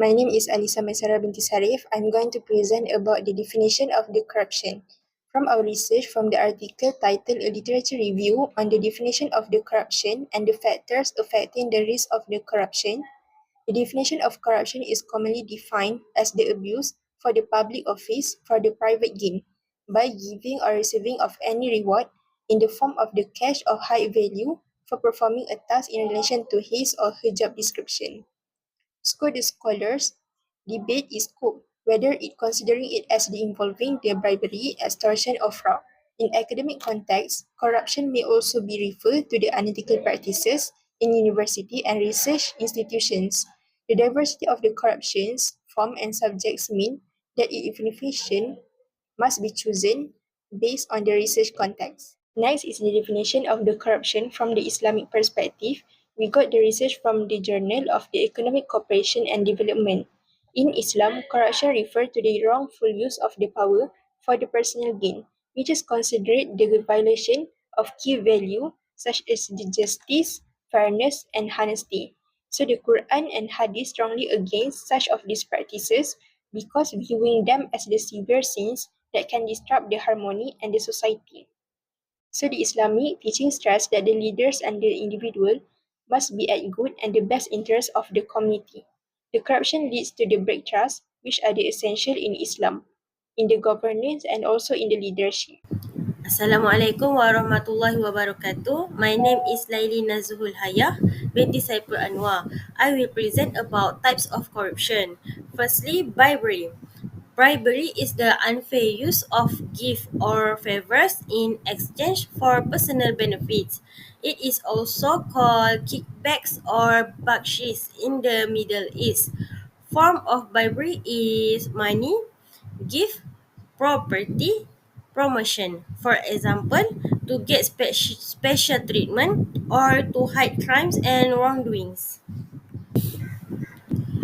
My name is Alisa Maisara binti Sarif. I'm going to present about the definition of the corruption. From our research from the article titled A Literature Review on the Definition of the Corruption and the Factors Affecting the Risk of the Corruption, the definition of corruption is commonly defined as the abuse for the public office for the private gain by giving or receiving of any reward in the form of the cash or high value for performing a task in relation to his or her job description. The scholars debate is scope, whether it considering it as the involving the bribery, extortion, or fraud. In academic context, corruption may also be referred to the unethical practices in university and research institutions. The diversity of the corruptions, form, and subjects mean that its definition must be chosen based on the research context. Next is the definition of the corruption from the Islamic perspective. We got the research from the Journal of the Economic Cooperation and Development. In Islam, corruption refers to the wrongful use of the power for the personal gain, which is considered the violation of key value such as the justice, fairness, and honesty. So the Quran and Hadith strongly against such of these practices because viewing them as the severe sins that can disrupt the harmony and the society. So the Islamic teaching stress that the leaders and the individual must be at good and the best interest of the community. The corruption leads to the break trust, which are the essential in Islam, in the governance and also in the leadership. Assalamualaikum warahmatullahi wabarakatuh. My name is Laili Nazhul Hayah binti Saipul Anwar. I will present about types of corruption. Firstly, bribery. Bribery is the unfair use of gifts or favors in exchange for personal benefits. It is also called kickbacks or bakshish in the Middle East. Form of bribery is money, gift, property, promotion. For example, to get special treatment or to hide crimes and wrongdoings.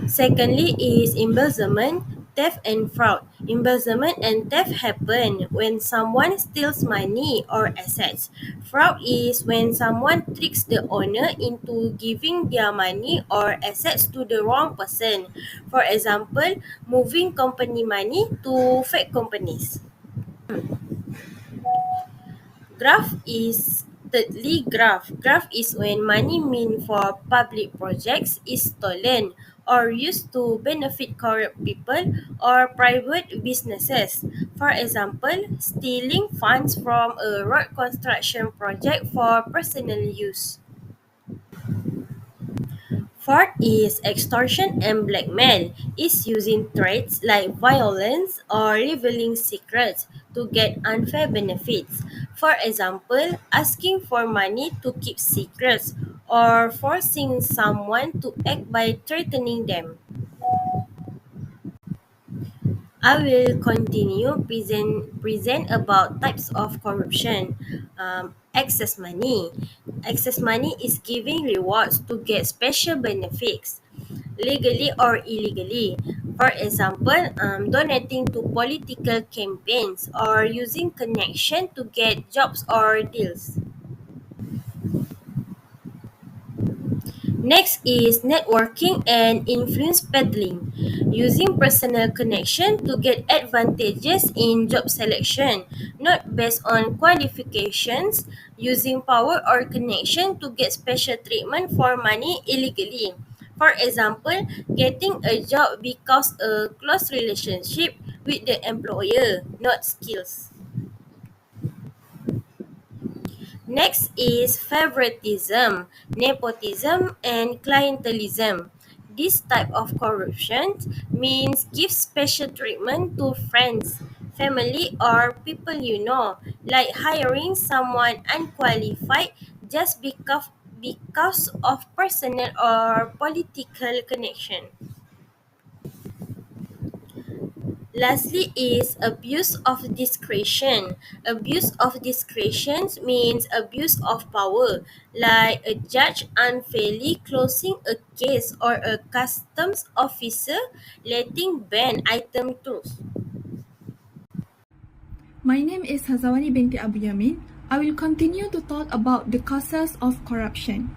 Secondly is embezzlement, theft and fraud. Embezzlement and theft happen when someone steals money or assets. Fraud is when someone tricks the owner into giving their money or assets to the wrong person. For example, moving company money to fake companies. Graft is when money meant for public projects is stolen or used to benefit corrupt people or private businesses. For example, stealing funds from a road construction project for personal use. Fourth is extortion and blackmail. Is using threats like violence or revealing secrets to get unfair benefits. For example, asking for money to keep secrets or forcing someone to act by threatening them. I will continue present about types of corruption. Excess money. Excess money is giving rewards to get special benefits, legally or illegally. For example, donating to political campaigns or using connection to get jobs or deals. Next is networking and influence peddling, using personal connection to get advantages in job selection, not based on qualifications, using power or connection to get special treatment for money illegally. For example, getting a job because a close relationship with the employer, not skills. Next is favoritism, nepotism, and clientelism. This type of corruption means give special treatment to friends, family, or people you know, like hiring someone unqualified just because of personal or political connection. Lastly is abuse of discretion. Abuse of discretion means abuse of power, like a judge unfairly closing a case or a customs officer letting ban item through. My name is Hazawani binti Abu Yamin. I will continue to talk about the causes of corruption.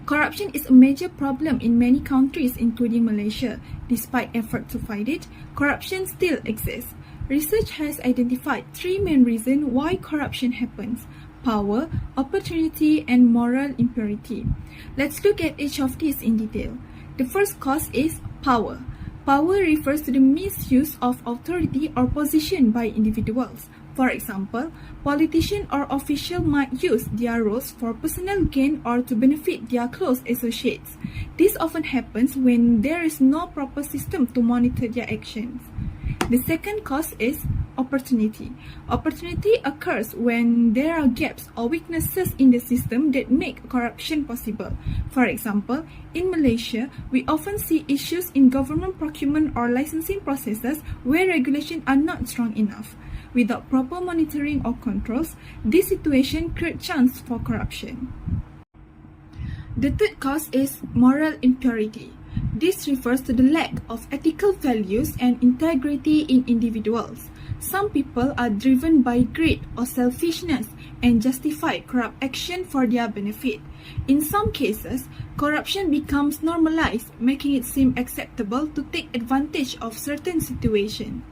Corruption is a major problem in many countries, including Malaysia. Despite effort to fight it, corruption still exists. Research has identified three main reasons why corruption happens: power, opportunity, and moral impurity. Let's look at each of these in detail. The first cause is power. Power refers to the misuse of authority or position by individuals. For example, politicians or officials might use their roles for personal gain or to benefit their close associates. This often happens when there is no proper system to monitor their actions. The second cause is opportunity. Opportunity occurs when there are gaps or weaknesses in the system that make corruption possible. For example, in Malaysia, we often see issues in government procurement or licensing processes where regulations are not strong enough. Without proper monitoring or controls, this situation creates chance for corruption. The third cause is moral impurity. This refers to the lack of ethical values and integrity in individuals. Some people are driven by greed or selfishness and justify corrupt action for their benefit. In some cases, corruption becomes normalized, making it seem acceptable to take advantage of certain situations.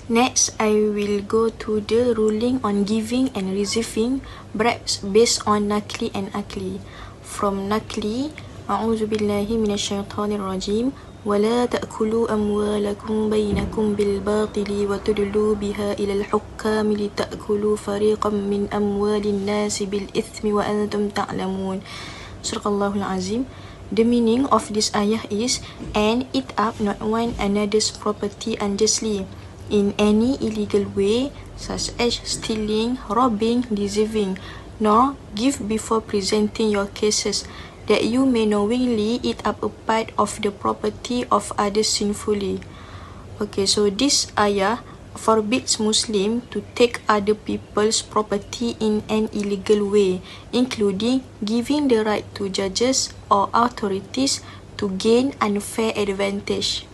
Next, I will go to the ruling on giving and receiving bribes based on nakli and akli. From nakli, أعوذ بالله من الشيطان الرجيم ولا تأكلوا أموالكم بينكم بالباطل وتدلوا بها إلى الحكام لتأكلوا فريقا من أموال الناس بالإثم وأنتم تعلمون. صدق الله العظيم. The meaning of this ayah is, and eat up not one another's property unjustly, in any illegal way, such as stealing, robbing, deceiving, nor give before presenting your cases, that you may knowingly eat up a part of the property of others sinfully. Okay, so this ayah forbids Muslim to take other people's property in an illegal way, including giving the right to judges or authorities to gain unfair advantage.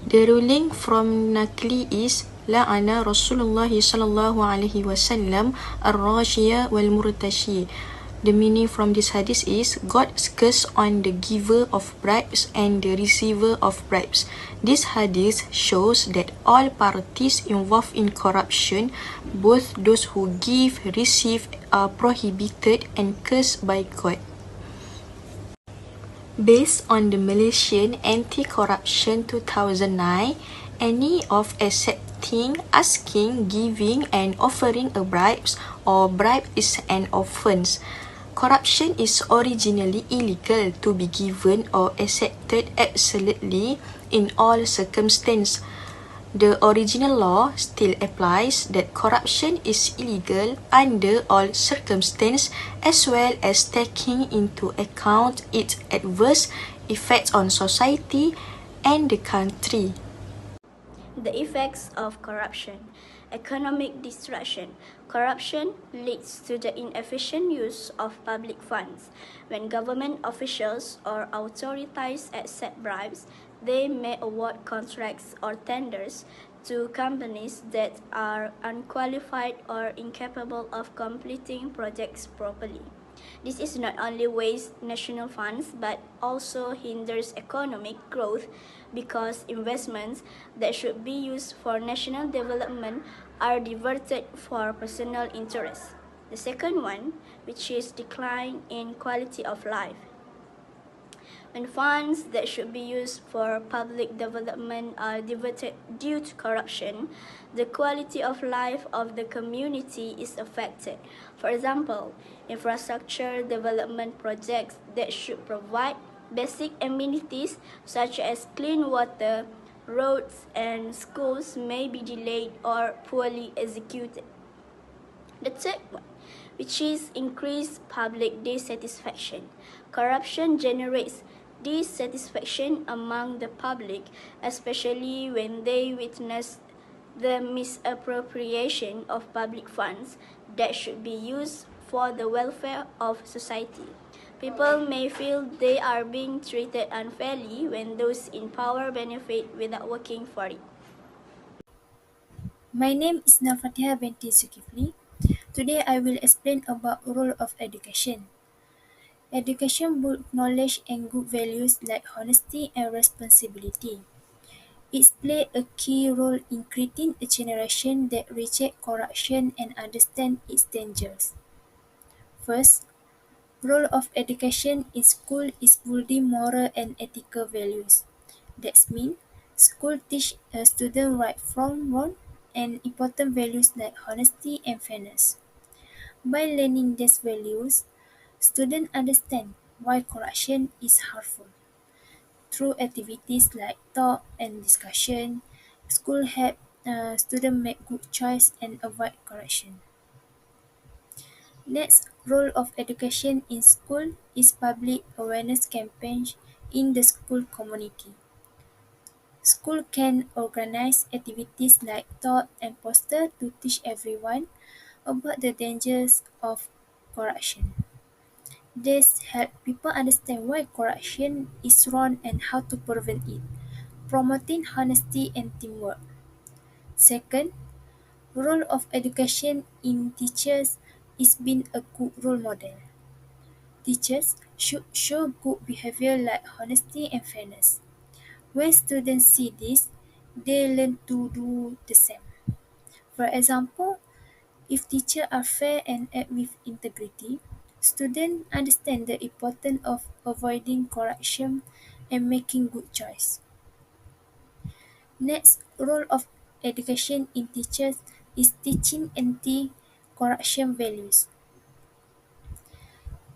The ruling from Nakli is La'ana Rasulullah sallallahu alaihi wasallam ar-rashiya wal murtashi. The meaning from this hadith is God's curse on the giver of bribes and the receiver of bribes. This hadith shows that all parties involved in corruption, both those who give, receive, are prohibited and cursed by God. Based on the Malaysian Anti-Corruption 2009, any of accepting, asking, giving and offering a bribes or bribe is an offence. Corruption is originally illegal to be given or accepted absolutely in all circumstances. The original law still applies that corruption is illegal under all circumstances, as well as taking into account its adverse effects on society and the country. The effects of corruption. Economic destruction. Corruption leads to the inefficient use of public funds. When government officials or authorities accept bribes, they may award contracts or tenders to companies that are unqualified or incapable of completing projects properly. This is not only wastes national funds but also hinders economic growth because investments that should be used for national development are diverted for personal interests. The second one, which is decline in quality of life. When funds that should be used for public development are diverted due to corruption, the quality of life of the community is affected. For example, infrastructure development projects that should provide basic amenities such as clean water, roads, and schools may be delayed or poorly executed. The third one, which is increased public dissatisfaction. Corruption generates dissatisfaction among the public, especially when they witness the misappropriation of public funds that should be used for the welfare of society. People may feel they are being treated unfairly when those in power benefit without working for it. My name is Nafatiha binti Zulkifli. Today I will explain about role of education. Education builds knowledge and good values like honesty and responsibility. It plays a key role in creating a generation that rejects corruption and understands its dangers. First, role of education in school is building moral and ethical values. That means school teach a student right from wrong and important values like honesty and fairness. By learning these values, students understand why corruption is harmful. Through activities like talk and discussion, school help students make good choice and avoid corruption. Next, role of education in school is public awareness campaigns in the school community. School can organize activities like talk and poster to teach everyone about the dangers of corruption. This helps people understand why corruption is wrong and how to prevent it, promoting honesty and teamwork. Second, role of education in teachers is being a good role model. Teachers should show good behavior like honesty and fairness. When students see this, they learn to do the same. For example, if teachers are fair and act with integrity, students understand the importance of avoiding corruption and making good choice. Next, role of education in teachers is teaching anti-corruption values.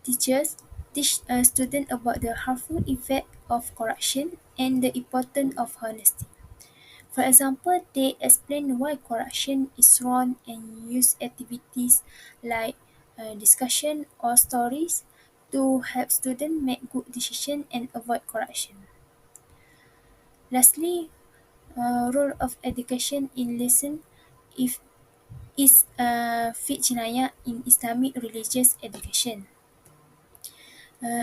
Teachers teach students about the harmful effect of corruption and the importance of honesty. For example, they explain why corruption is wrong and use activities like discussion or stories to help students make good decisions and avoid corruption. Lastly, role of education in lesson if is Fiqh Jinayah in Islamic religious education.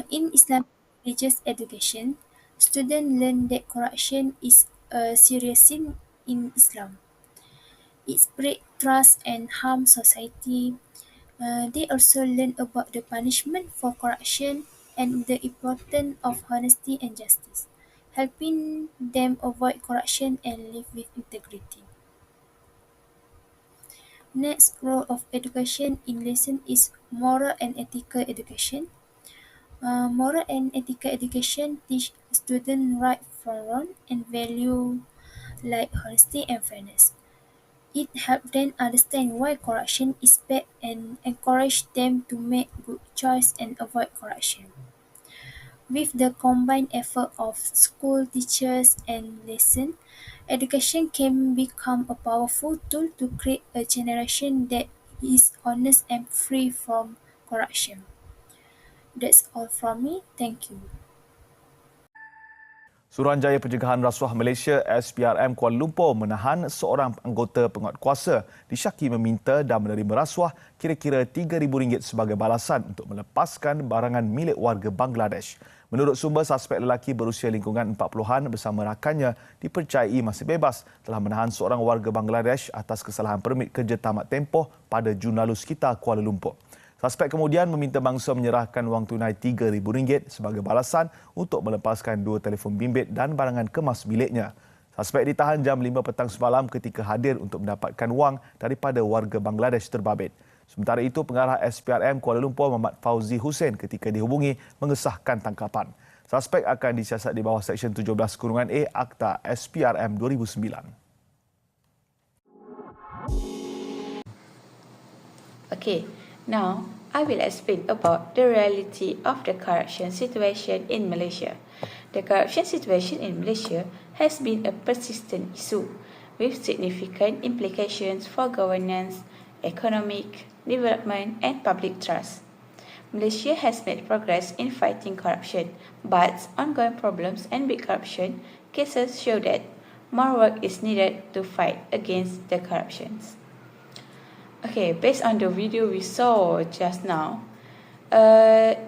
In Islamic religious education, students learn that corruption is a serious sin in Islam. It spreads trust and harms society. They also learn about the punishment for corruption and the importance of honesty and justice, helping them avoid corruption and live with integrity. Next role of education in lesson is moral and ethical education. Moral and ethical education teach students right from wrong and value like honesty and fairness. It helps them understand why corruption is bad and encourage them to make good choice and avoid corruption. With the combined effort of school teachers and lesson, education can become a powerful tool to create a generation that is honest and free from corruption. That's all from me. Thank you. Suruhanjaya Pencegahan Rasuah Malaysia SPRM Kuala Lumpur menahan seorang anggota penguatkuasa disyaki meminta dan menerima rasuah kira-kira RM3,000 sebagai balasan untuk melepaskan barangan milik warga Bangladesh. Menurut sumber, suspek lelaki berusia lingkungan 40-an bersama rakannya dipercayai masih bebas telah menahan seorang warga Bangladesh atas kesalahan permit kerja tamat tempoh pada Jun lalu sekitar Kuala Lumpur. Suspek kemudian meminta bangsa menyerahkan wang tunai RM3,000 sebagai balasan untuk melepaskan 2 telefon bimbit dan barangan kemas miliknya. Suspek ditahan jam 5 petang semalam ketika hadir untuk mendapatkan wang daripada warga Bangladesh terbabit. Sementara itu, pengarah SPRM Kuala Lumpur Muhammad Fauzi Hussein ketika dihubungi mengesahkan tangkapan. Suspek akan disiasat di bawah Seksyen 17(A) Akta SPRM 2009. Okay. Now, I will explain about the reality of the corruption situation in Malaysia. The corruption situation in Malaysia has been a persistent issue with significant implications for governance, economic development and public trust. Malaysia has made progress in fighting corruption, but ongoing problems and big corruption cases show that more work is needed to fight against the corruptions. Okay, based on the video we saw just now,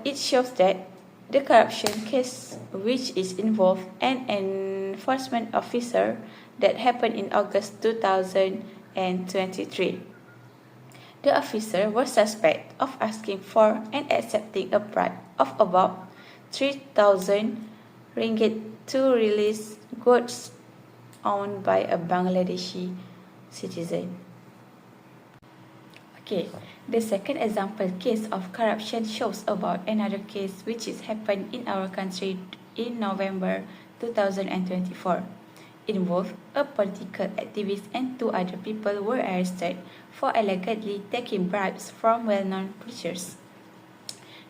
it shows that the corruption case which is involved an enforcement officer that happened in August 2023. The officer was suspected of asking for and accepting a bribe of about 3,000 ringgit to release goods owned by a Bangladeshi citizen. Okay, the second example case of corruption shows about another case which is happened in our country in November 2024. Involved a political activist and 2 other people were arrested for allegedly taking bribes from well-known preachers.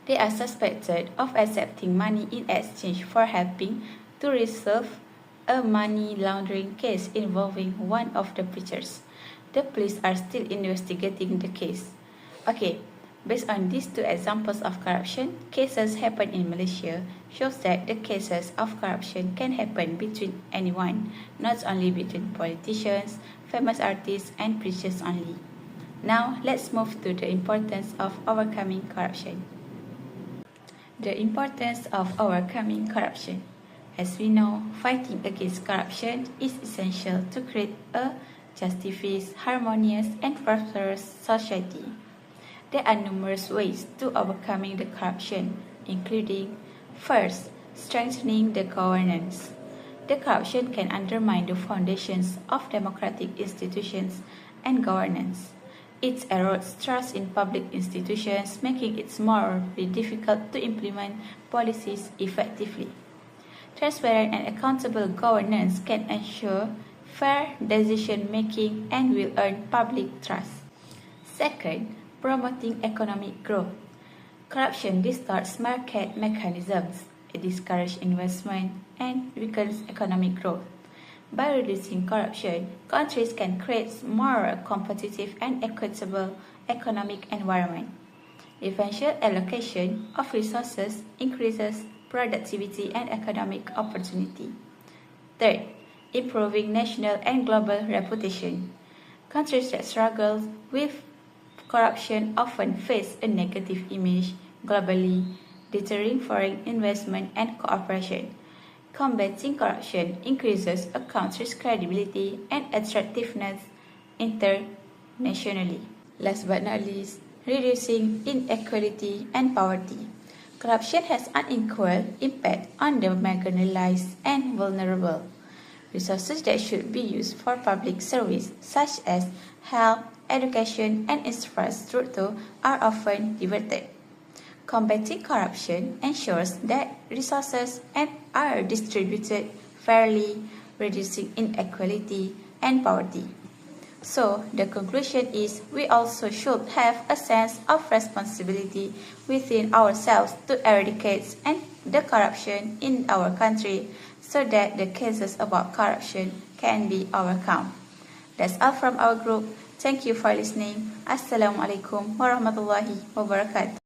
They are suspected of accepting money in exchange for helping to resolve a money laundering case involving one of the preachers. The police are still investigating the case. Okay, based on these 2 examples of corruption, cases happen in Malaysia shows that the cases of corruption can happen between anyone, not only between politicians, famous artists, and preachers only. Now, let's move to the importance of overcoming corruption. The importance of overcoming corruption. As we know, fighting against corruption is essential to create a justified, harmonious, and prosperous society. There are numerous ways to overcoming the corruption, including: first, strengthening the governance. The corruption can undermine the foundations of democratic institutions and governance. It erodes trust in public institutions, making it more difficult to implement policies effectively. Transparent and accountable governance can ensure fair decision-making and will earn public trust. Second, promoting economic growth. Corruption distorts market mechanisms, it discourages investment, and weakens economic growth. By reducing corruption, countries can create more competitive and equitable economic environment. Differential allocation of resources increases productivity and economic opportunity. Third, improving national and global reputation. Countries that struggle with corruption often face a negative image globally, deterring foreign investment and cooperation. Combating corruption increases a country's credibility and attractiveness internationally. Last but not least, reducing inequality and poverty. Corruption has unequal impact on the marginalized and vulnerable. Resources that should be used for public service, such as health, education, and infrastructure, are often diverted. Combating corruption ensures that resources are distributed fairly, reducing inequality and poverty. So, the conclusion is we also should have a sense of responsibility within ourselves to eradicate the corruption in our country so that the cases about corruption can be overcome. That's all from our group. Thank you for listening. Assalamualaikum warahmatullahi wabarakatuh.